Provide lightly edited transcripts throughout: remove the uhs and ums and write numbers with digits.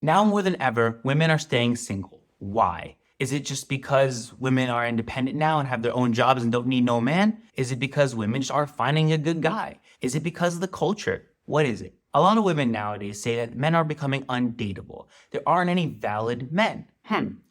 Now more than ever, women are staying single. Why? Is it just because women are independent now and have their own jobs and don't need no man? Is it because women just aren't finding a good guy? Is it because of the culture? What is it? A lot of women nowadays say that men are becoming undateable. There aren't any valid men.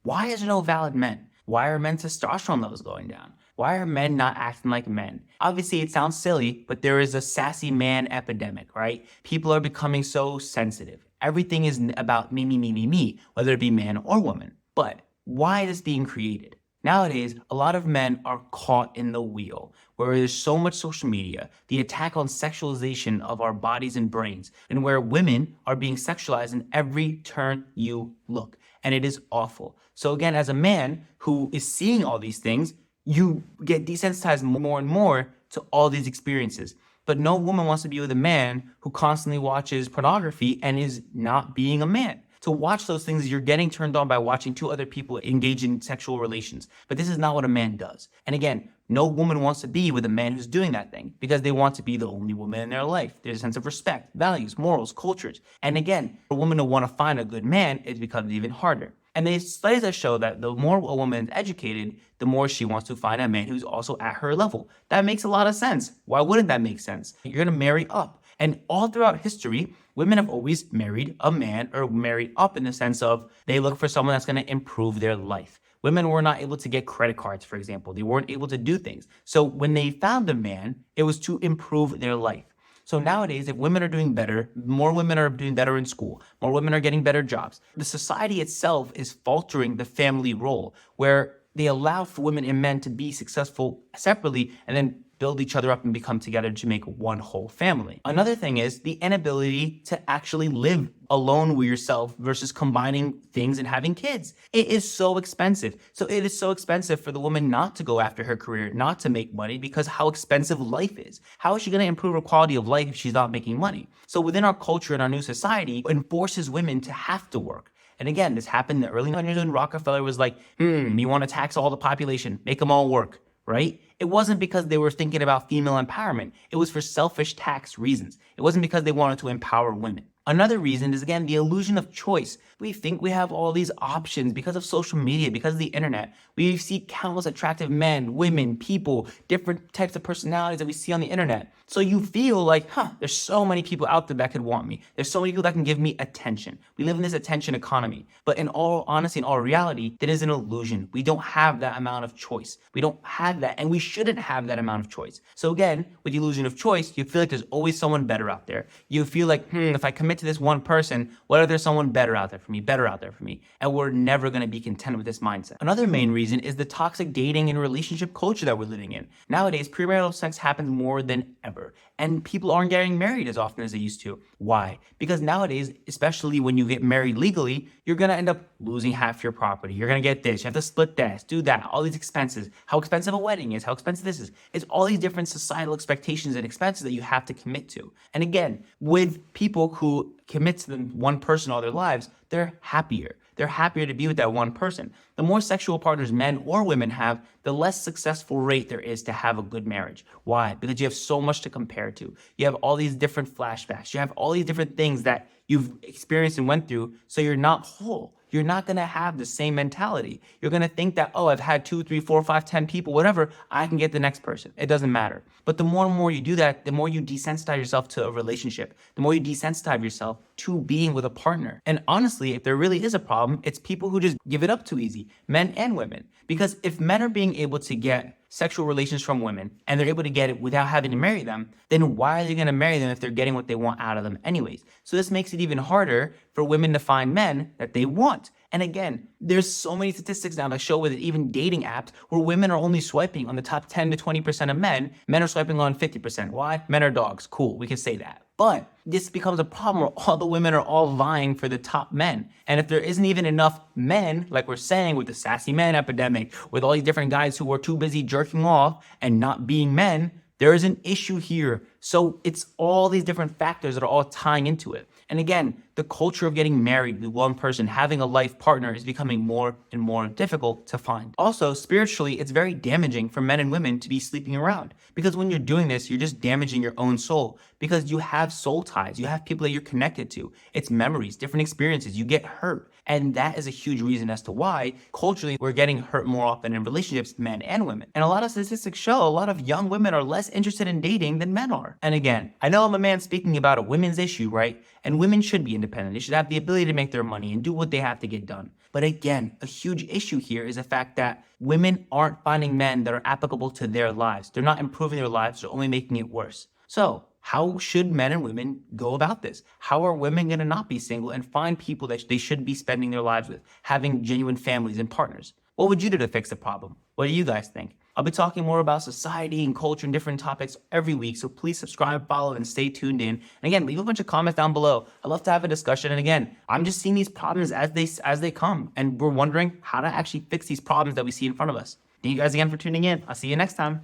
Why is there no valid men? Why are men's testosterone levels going down? Why are men not acting like men? Obviously, it sounds silly, but there is a sassy man epidemic, right? People are becoming so sensitive. Everything is about me, whether it be man or woman. But why is this being created? Nowadays, a lot of men are caught in the wheel where there's so much social media, the attack on sexualization of our bodies and brains, and where women are being sexualized in every turn you look. And it is awful. So again, as a man who is seeing all these things, you get desensitized more and more to all these experiences. But no woman wants to be with a man who constantly watches pornography and is not being a man. To watch those things, you're getting turned on by watching two other people engage in sexual relations. But this is not what a man does. And again, no woman wants to be with a man who's doing that thing because they want to be the only woman in their life. There's a sense of respect, values, morals, cultures. And again, for a woman to want to find a good man, it becomes even harder. And there's studies that show that the more a woman is educated, the more she wants to find a man who's also at her level. That makes a lot of sense. Why wouldn't that make sense? You're going to marry up. And all throughout history, women have always married a man or married up in the sense of they look for someone that's going to improve their life. Women were not able to get credit cards, for example. They weren't able to do things. So when they found a man, it was to improve their life. So nowadays, if women are doing better, more women are doing better in school, more women are getting better jobs. The society itself is faltering the family role where they allow for women and men to be successful separately and then build each other up and become together to make one whole family. Another thing is the inability to actually live alone with yourself versus combining things and having kids. It is so expensive. So it is so expensive for the woman not to go after her career, not to make money because how expensive life is. How is she going to improve her quality of life if she's not making money? So within our culture and our new society, it forces women to have to work. And again, this happened in the early 1900s when Rockefeller was like, you want to tax all the population, make them all work, right? It wasn't because they were thinking about female empowerment. It was for selfish tax reasons. It wasn't because they wanted to empower women. Another reason is, again, the illusion of choice. We think we have all these options because of social media, because of the internet. We see countless attractive men, women, people, different types of personalities that we see on the internet. So you feel like, there's so many people out there that could want me. There's so many people that can give me attention. We live in this attention economy. But in all honesty, in all reality, that is an illusion. We don't have that amount of choice. We don't have that, and we shouldn't have that amount of choice. So again, with the illusion of choice, you feel like there's always someone better out there. You feel like, if I commit to this one person, what if there's someone better out there for me, And we're never going to be content with this mindset. Another main reason is the toxic dating and relationship culture that we're living in. Nowadays, premarital sex happens more than ever, and people aren't getting married as often as they used to. Why? Because nowadays, especially when you get married legally, you're going to end up losing half your property. You're going to get this, you have to split this, do that, all these expenses, how expensive a wedding is, how expensive this is. It's all these different societal expectations and expenses that you have to commit to. And again, with people who commit to one person all their lives, they're happier. They're happier to be with that one person. The more sexual partners men or women have, the less successful rate there is to have a good marriage. Why? Because you have so much to compare to. You have all these different flashbacks. You have all these different things that you've experienced and went through, so you're not whole. You're not going to have the same mentality. You're going to think that, I've had 2, 3, 4, 5, 10 people, whatever, I can get the next person. It doesn't matter. But the more and more you do that, the more you desensitize yourself to a relationship, the more you desensitize yourself to being with a partner. And honestly, if there really is a problem, it's people who just give it up too easy, men and women. Because if men are being able to get sexual relations from women and they're able to get it without having to marry them, then why are they going to marry them if they're getting what they want out of them anyways? So this makes it even harder for women to find men that they want. And again, there's so many statistics now that show with even dating apps where women are only swiping on the top 10 to 20% of men. Men are swiping on 50%. Why? Men are dogs. Cool, we can say that. But this becomes a problem where all the women are all vying for the top men. And if there isn't even enough men, like we're saying with the sassy man epidemic, with all these different guys who are too busy jerking off and not being men, there is an issue here. So it's all these different factors that are all tying into it. And again, the culture of getting married with one person, having a life partner, is becoming more and more difficult to find. Also, spiritually, it's very damaging for men and women to be sleeping around, because when you're doing this, you're just damaging your own soul, because you have soul ties, you have people that you're connected to. It's memories, different experiences, you get hurt. And that is a huge reason as to why culturally we're getting hurt more often in relationships, men and women. And a lot of statistics show a lot of young women are less interested in dating than men are. And again, I know I'm a man speaking about a women's issue, right? And women should be independent. They should have the ability to make their money and do what they have to get done. But again, a huge issue here is the fact that women aren't finding men that are applicable to their lives. They're not improving their lives, they're only making it worse. So, how should men and women go about this? How are women going to not be single and find people that they should be spending their lives with, having genuine families and partners? What would you do to fix the problem? What do you guys think? I'll be talking more about society and culture and different topics every week, so please subscribe, follow, and stay tuned in. And again, leave a bunch of comments down below. I'd love to have a discussion. And again, I'm just seeing these problems as they come, and we're wondering how to actually fix these problems that we see in front of us. Thank you guys again for tuning in. I'll see you next time.